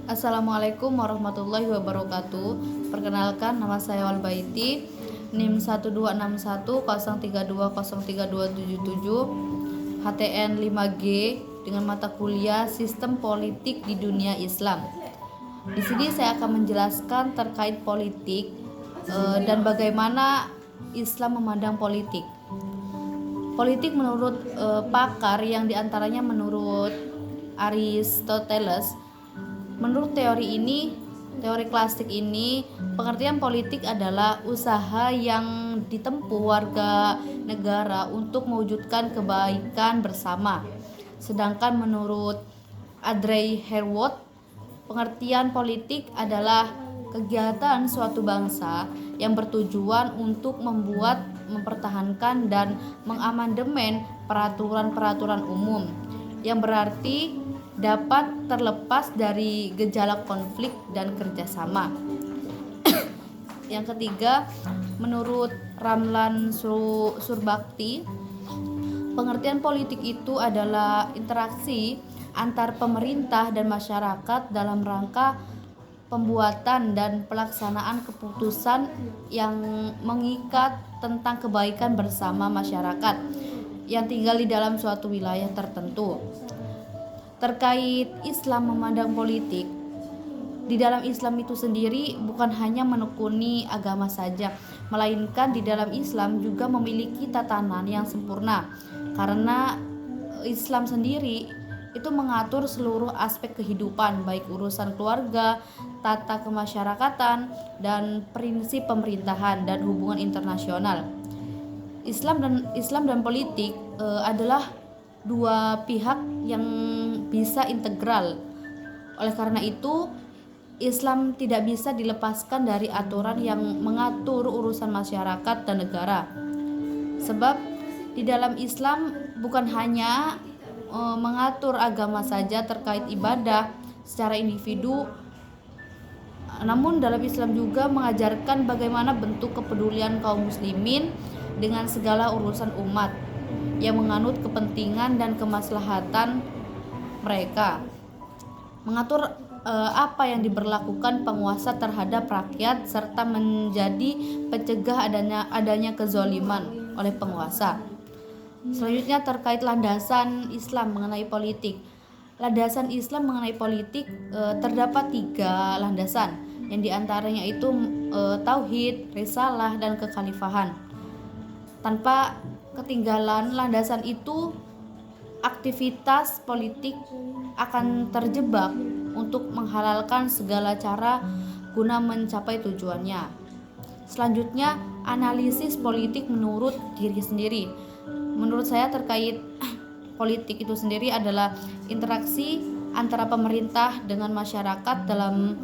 Assalamualaikum warahmatullahi wabarakatuh. Perkenalkan, nama saya Walbaiti, NIM 12610320320777, HTN 5G, dengan mata kuliah Sistem Politik di Dunia Islam. Di sini saya akan menjelaskan terkait politik dan bagaimana Islam memandang politik. Politik menurut pakar yang diantaranya menurut Aristoteles. Menurut teori klasik ini, pengertian politik adalah usaha yang ditempuh warga negara untuk mewujudkan kebaikan bersama. Sedangkan menurut Audrey Hepworth, pengertian politik adalah kegiatan suatu bangsa yang bertujuan untuk membuat, mempertahankan, dan mengamandemen peraturan-peraturan umum, yang berarti dapat terlepas dari gejala konflik dan kerjasama. Yang ketiga, menurut Ramlan Surbakti, pengertian politik itu adalah interaksi antar pemerintah dan masyarakat dalam rangka pembuatan dan pelaksanaan keputusan yang mengikat tentang kebaikan bersama masyarakat yang tinggal di dalam suatu wilayah tertentu. Terkait Islam memandang politik, di dalam Islam itu sendiri bukan hanya menekuni agama saja, melainkan di dalam Islam juga memiliki tatanan yang sempurna, karena Islam sendiri itu mengatur seluruh aspek kehidupan, baik urusan keluarga, tata kemasyarakatan, dan prinsip pemerintahan dan hubungan internasional. Islam dan politik adalah dua pihak yang bisa integral. Oleh karena itu, Islam tidak bisa dilepaskan dari aturan yang mengatur urusan masyarakat dan negara. Sebab di dalam Islam bukan hanya mengatur agama saja terkait ibadah secara individu, namun dalam Islam juga mengajarkan bagaimana bentuk kepedulian kaum muslimin dengan segala urusan umat yang menganut kepentingan dan kemaslahatan mereka. Mengatur apa yang diberlakukan penguasa terhadap rakyat serta menjadi pencegah adanya kezaliman oleh penguasa. Selanjutnya terkait landasan Islam mengenai politik. Landasan Islam mengenai politik terdapat 3 landasan, yang diantaranya itu tauhid, risalah, dan kekhalifahan. Tanpa ketinggalan landasan itu, aktivitas politik akan terjebak untuk menghalalkan segala cara guna mencapai tujuannya. Selanjutnya, analisis politik menurut diri sendiri. Menurut saya terkait politik itu sendiri adalah interaksi antara pemerintah dengan masyarakat dalam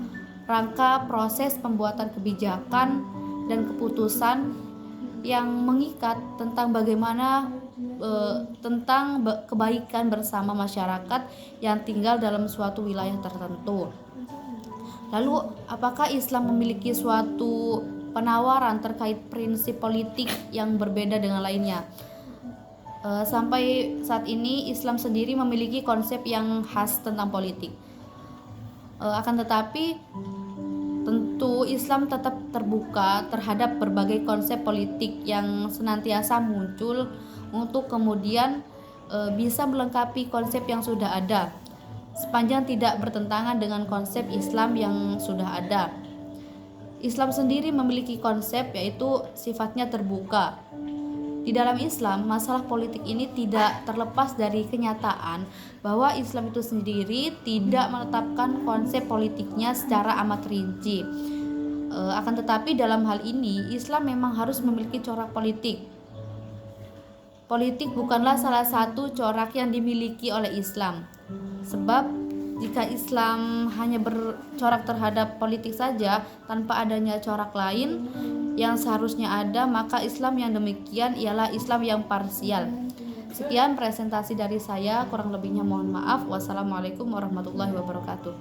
rangka proses pembuatan kebijakan dan keputusan yang mengikat tentang bagaimana tentang kebaikan bersama masyarakat yang tinggal dalam suatu wilayah tertentu. Lalu, apakah Islam memiliki suatu penawaran terkait prinsip politik yang berbeda dengan lainnya? Sampai saat ini Islam sendiri memiliki konsep yang khas tentang politik. Akan tetapi tentu Islam tetap terbuka terhadap berbagai konsep politik yang senantiasa muncul untuk kemudian bisa melengkapi konsep yang sudah ada, sepanjang tidak bertentangan dengan konsep Islam yang sudah ada. Islam sendiri memiliki konsep yaitu sifatnya terbuka. Di dalam Islam, masalah politik ini tidak terlepas dari kenyataan bahwa Islam itu sendiri tidak menetapkan konsep politiknya secara amat rinci. Akan tetapi dalam hal ini, Islam memang harus memiliki corak politik. Politik bukanlah salah satu corak yang dimiliki oleh Islam. Sebab jika Islam hanya bercorak terhadap politik saja tanpa adanya corak lain yang seharusnya ada, maka Islam yang demikian ialah Islam yang parsial. Sekian presentasi dari saya, kurang lebihnya mohon maaf. Wassalamualaikum warahmatullahi wabarakatuh.